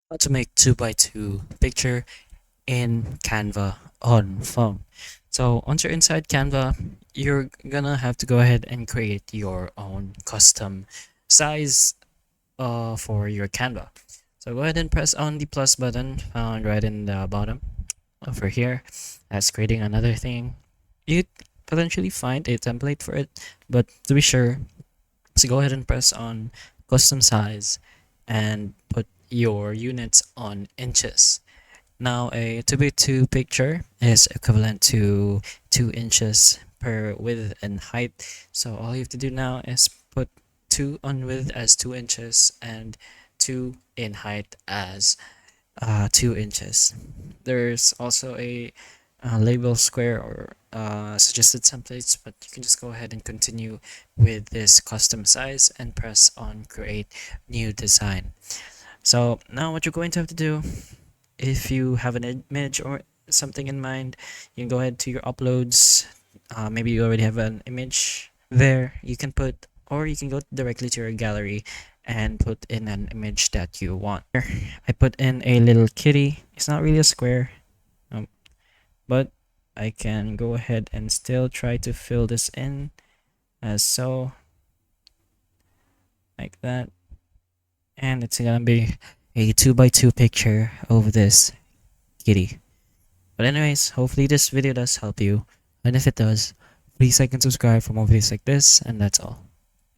How to make 2 by 2 picture in Canva on phone. So once you're inside Canva, you're gonna have to go ahead and create your own custom size for your Canva. So go ahead and press on the plus button found right in the bottom over here. That's creating another thing. You potentially find a template for it, but to be sure, so go ahead and press on custom size and put your units on inches. Now a 2x2 picture is equivalent to 2 inches per width and height. So all you have to do now is put 2 on width as 2 inches and 2 in height as 2 inches. There's also a label square or suggested templates, but you can just go ahead and continue with this custom size and press on create new design. So now what you're going to have to do, if you have an image or something in mind, you can go ahead to your uploads. Maybe you already have an image there. You can put, or you can go directly to your gallery and put in an image that you want. Here, I put in a little kitty. It's not really a square, but I can go ahead and still try to fill this in as so, like that. And it's gonna be a 2x2 picture of this kitty. But anyways, hopefully this video does help you, and if it does, please like and subscribe for more videos like this, and that's all.